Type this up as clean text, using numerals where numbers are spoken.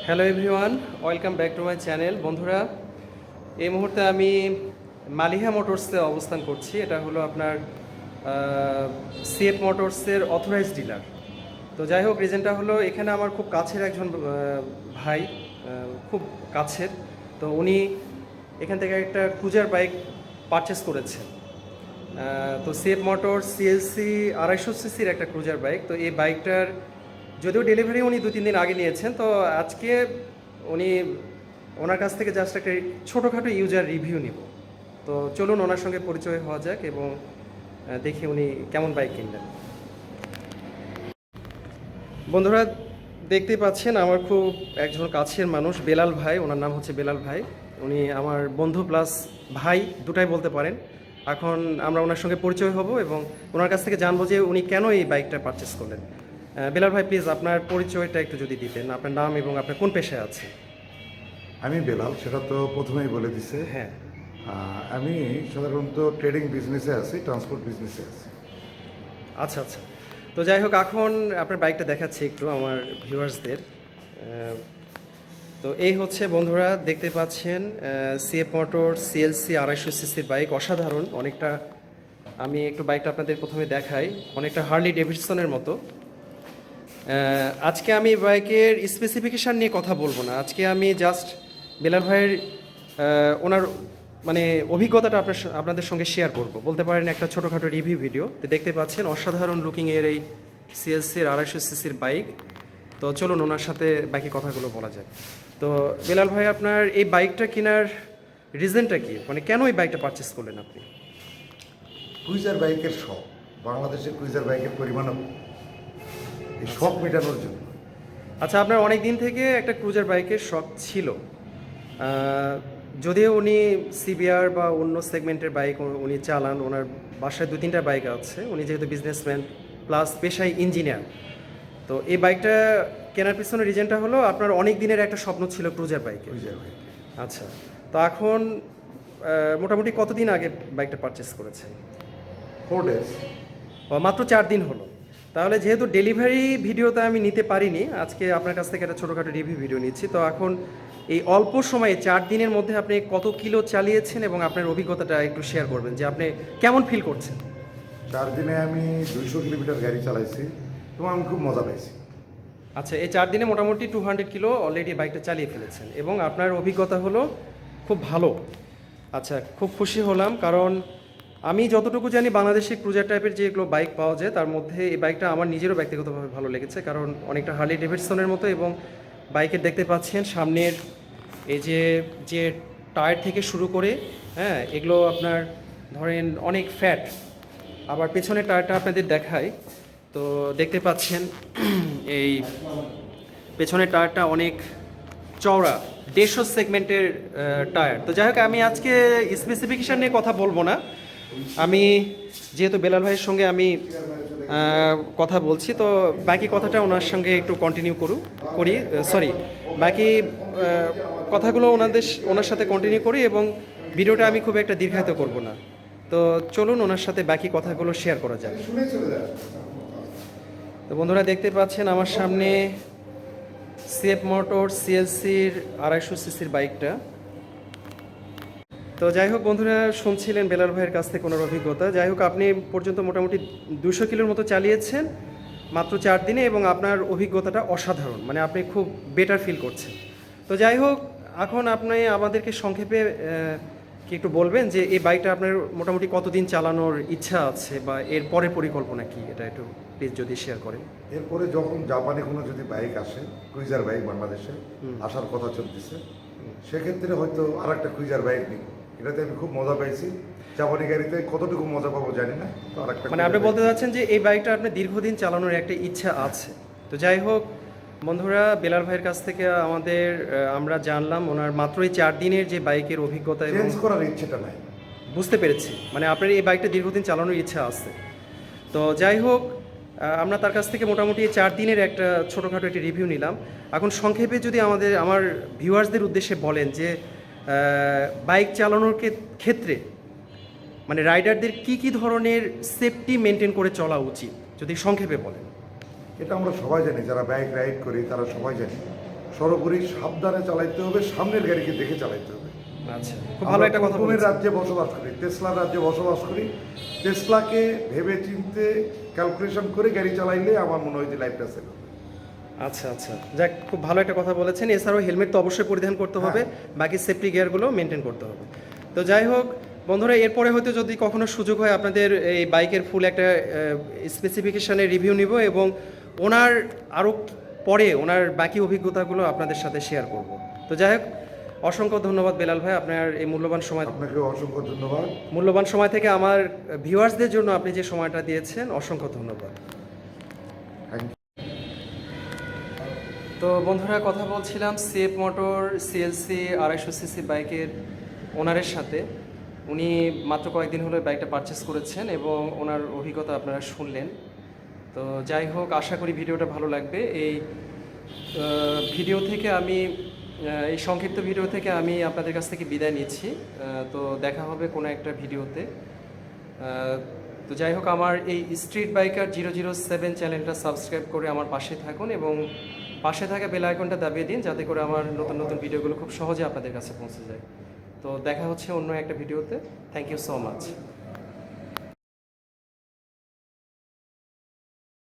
Hello everyone, welcome back to my channel. বন্ধুরা, এই মুহূর্তে আমি মালিহা মোটরসে অবস্থান করছি। এটা হলো আপনার সিএফ মোটরসের অথরাইজড ডিলার। তো যাই হোক, রিজনটা হলো এখানে আমার খুব কাছের একজন ভাই, খুব কাছের। তো উনি এখান থেকে একটা ক্রুজার বাইক পারচেস করেছেন। তো সিএফ মোটর সিএলসি 250 সিসির একটা ক্রুজার বাইক। তো এই বাইকটার যদিও ডেলিভারি উনি 2-3 দিন আগে নিয়েছেন, তো আজকে উনি ওনার কাছ থেকে জাস্ট একটা ছোটোখাটো ইউজার রিভিউ নিব। তো চলুন ওনার সঙ্গে পরিচয় হওয়া যাক এবং দেখি উনি কেমন বাইক কিনলেন। বন্ধুরা, দেখতেই পাচ্ছেন আমার খুব একজন কাছের মানুষ, বেলাল ভাই। ওনার নাম হচ্ছে বেলাল ভাই। উনি আমার বন্ধু প্লাস ভাই দুটাই বলতে পারেন। এখন আমরা ওনার সঙ্গে পরিচয় হব এবং ওনার কাছ থেকে জানবো যে উনি কেন এই বাইকটা পারচেস করলেন। বেলাল ভাই, প্লিজ আপনার পরিচয়টা একটু যদি দিতেন, আপনার নাম এবং আপনার কোন পেশায় আছেন। আমি বেলাল, সেটা তো প্রথমেই বলে দিছে। হ্যাঁ। আমি সাধারণত ট্রেডিং বিজনেসে আছি, ট্রান্সপোর্ট বিজনেসে আছি। আচ্ছা আচ্ছা। তো যাই হোক, এখন আপনার বাইকটা দেখাচ্ছি একটু আমার ভিউয়ার্সদের। তো এই হচ্ছে বন্ধুরা, দেখতে পাচ্ছেন সিএফ মোটর সিএলসি 250 সিসির বাইক। অসাধারণ অনেকটা। আমি একটু বাইকটা আপনাদের প্রথমে দেখাই। অনেকটা হার্লি ডেভিডসনের মতো। আজকে আমি বাইকের স্পেসিফিকেশান নিয়ে কথা বলবো না। আজকে আমি জাস্ট বেলাল ভাইয়ের ওনার মানে অভিজ্ঞতাটা আপনাদের সঙ্গে শেয়ার করব, বলতে পারেন একটা ছোটোখাটো রিভিউ ভিডিও। তো দেখতে পাচ্ছেন অসাধারণ লুকিংয়ের এই সিএলসির 250 সিসির বাইক। তো চলুন ওনার সাথে বাকি কথাগুলো বলা যায়। তো বেলাল ভাই, আপনার এই বাইকটা কেনার রিজনটা কি? মানে কেন এই বাইকটা পারচেস করলেন আপনি? ক্রুইজার বাইকের শখ, বাংলাদেশে ক্রুইজার বাইকের পরিমাণও এই শখ মেটানোর জন্য। আচ্ছা, আপনার অনেক দিন থেকে একটা ক্রুজার বাইকের শখ ছিল। যদিও উনি সিবিআর বা অন্য সেগমেন্টের বাইক উনি চালান, ওনার বাসায় 2-3টা বাইক আছে। উনি যেহেতু বিজনেসম্যান প্লাস পেশায় ইঞ্জিনিয়ার, তো এই বাইকটা কেনার পিছনে রিজনটা হলো আপনার অনেক দিনের একটা স্বপ্ন ছিল ক্রুজার বাইকে। ক্রুইজার বাইক আচ্ছা, তো এখন মোটামুটি কতদিন আগে বাইকটা পারচেস করেছেন? 4 days। মাত্র 4 দিন হলো। তাহলে যেহেতু ডেলিভারি ভিডিওতে আমি নিতে পারিনি, আজকে আপনার কাছ থেকে একটা ছোটোখাটো রিভিউ ভিডিও নিচ্ছি। তো এখন এই অল্প সময়ে 4 দিনের মধ্যে আপনি কত কিলো চালিয়েছেন এবং আপনার অভিজ্ঞতাটা একটু শেয়ার করবেন যে আপনি কেমন ফিল করছেন। 4 দিনে আমি 200 কিলোমিটার গাড়ি চালাইছি এবং আমি খুব মজা পাইছি। আচ্ছা, এই 4 দিনে মোটামুটি 200 কিলো অলরেডি বাইকটা চালিয়ে ফেলেছেন এবং আপনার অভিজ্ঞতা হলো খুব ভালো। আচ্ছা, খুব খুশি হলাম, কারণ আমি যতটুকু জানি বাংলাদেশি ক্রুজার টাইপের যেগুলো বাইক পাওয়া যায় তার মধ্যে এই বাইকটা আমার নিজেরও ব্যক্তিগতভাবে ভালো লেগেছে, কারণ অনেকটা হার্লি ডেভিডসনের মতো। এবং বাইকের দেখতে পাচ্ছেন সামনের এই যে যে টায়ার থেকে শুরু করে, হ্যাঁ, এগুলো আপনার ধরেন অনেক ফ্যাট। আবার পেছনের টায়ারটা আপনাদের দেখায়। তো দেখতে পাচ্ছেন এই পেছনের টায়ারটা অনেক চওড়া, 150 সেগমেন্টের টায়ার। তো যাই হোক, আমি আজকে স্পেসিফিকেশান নিয়ে কথা বলবো না। আমি যেহেতু বেলাল ভাইয়ের সঙ্গে আমি কথা বলছি, তো বাকি কথাটা ওনার সঙ্গে একটু কন্টিনিউ করি। বাকি কথাগুলো ওনার সাথে কন্টিনিউ করি এবং ভিডিওটা আমি খুব একটা দীর্ঘায়িত করব না। তো চলুন ওনার সাথে বাকি কথাগুলো শেয়ার করা যাক। তো বন্ধুরা, দেখতে পাচ্ছেন আমার সামনে সিএফ মোটর সিএলসির 250 সিসির বাইকটা। তো যাই হোক বন্ধুরা, শুনছিলেন বেলাল ভাইয়ের কাছ থেকে ওনার অভিজ্ঞতা। যাই হোক, আপনি পর্যন্ত মোটামুটি 200 কিলোর মতো চালিয়েছেন মাত্র 4 দিনে এবং আপনার অভিজ্ঞতাটা অসাধারণ, মানে আপনি খুব বেটার ফিল করছেন। তো যাই হোক, এখন আপনি আমাদেরকে সংক্ষেপে কি একটু বলবেন যে এই বাইকটা আপনার মোটামুটি কতদিন চালানোর ইচ্ছা আছে বা এর পরের পরিকল্পনা কি, এটা একটু প্লিজ যদি শেয়ার করেন। এরপরে যখন জাপানি কোনো যদি বাইক আসে, ক্রুইজার বাইক বাংলাদেশে আসার কথা চলতেছে, সেক্ষেত্রে হয়তো আর একটা ক্রুইজার বাইক নিব। এটাতে আমি খুব মজা পাইছি। জাপানি গাড়িতে কতটুকু মজা পাবো জানি না, তো আর একটা মানে আপনি বলতে চাচ্ছেন যে এই বাইকটা আপনার দীর্ঘদিন চালানোর একটা ইচ্ছা আছে। তো যাই হোক বন্ধুরা, বেলাল ভাইয়ের কাছ থেকে আমরা জানলাম ওনার মাত্র এই 4 দিনের যে বাইকের অভিজ্ঞতা এবং চেঞ্জ করার ইচ্ছেটা নাই। বুঝতে পেরেছি, মানে আপনার এই বাইকটা দীর্ঘদিন চালানোর ইচ্ছা আছে। তো যাই হোক, আমরা তার কাছ থেকে মোটামুটি 4 দিনের একটা ছোটোখাটো একটি রিভিউ নিলাম। এখন সংক্ষেপে যদি আমার ভিউয়ার্সদের উদ্দেশ্যে বলেন যে বাইক চালানোর ক্ষেত্রে মানে রাইডারদের কি ধরনের সেফটি মেনটেন করে চলা উচিত, যদি সংক্ষেপে বলেন। এটা আমরা সবাই জানি, যারা বাইক রাইড করি তারা সবাই জানি। সর্বোপরি সাবধানে চালাইতে হবে, সামনের গাড়িকে দেখে চালাইতে হবে। আচ্ছা, খুব ভালো একটা কথা কোনের বলেছেন। রাজ্যে বসবাস করি, টেসলার রাজ্যে বসবাস করি। টেসলাকে ভেবে চিনতে ক্যালকুলেশন করে গাড়ি চালাইলে আমার মনে হয় যে লাইফটা সেভ হবে। আচ্ছা আচ্ছা, যাক, খুব ভালো একটা কথা বলেছেন। এছাড়াও হেলমেট তো অবশ্যই পরিধান করতে হবে, বাকি সেফটি গিয়ারগুলো মেনটেন করতে হবে। তো যাই হোক বন্ধুরা, এরপরে হয়তো যদি কখনো সুযোগ হয় আপনাদের এই বাইকের ফুল একটা স্পেসিফিকেশনের রিভিউ নিব এবং ওনার আরও পরে ওনার বাকি অভিজ্ঞতাগুলো আপনাদের সাথে শেয়ার করব। তো যাই হোক, অসংখ্য ধন্যবাদ বেলাল ভাই, আপনার এই আপনাকে অসংখ্য ধন্যবাদ। মূল্যবান সময় থেকে আমার ভিউয়ার্সদের জন্য আপনি যে সময়টা দিয়েছেন, অসংখ্য ধন্যবাদ। Thank you. তো বন্ধুরা, কথা বলছিলাম সিএফ মোটর সিএলসি 250 সিসি বাইকের ওনারের সাথে। উনি মাত্র কয়েকদিন হলো বাইকটা পারচেস করেছেন এবং ওনার অভিজ্ঞতা আপনারা শুনলেন। তো যাই হোক, আশা করি ভিডিওটা ভালো লাগবে। এই ভিডিও থেকে আমি এই সংক্ষিপ্ত ভিডিও থেকে আমি আপনাদের কাছ থেকে বিদায় নিচ্ছি। তো দেখা হবে কোনো একটা ভিডিওতে। তো যাই হোক, আমার এই স্ট্রিট বাইকার 007 চ্যানেলটা সাবস্ক্রাইব করে আমার পাশে থাকুন এবং পাশে থাকা বেল আইকনটা দাবিয়ে দিন, যাতে করে আমার নতুন নতুন ভিডিওগুলো খুব সহজে আপনাদের কাছে পৌঁছে যায়। তো দেখা হচ্ছে অন্য একটা ভিডিওতে। Thank you so much.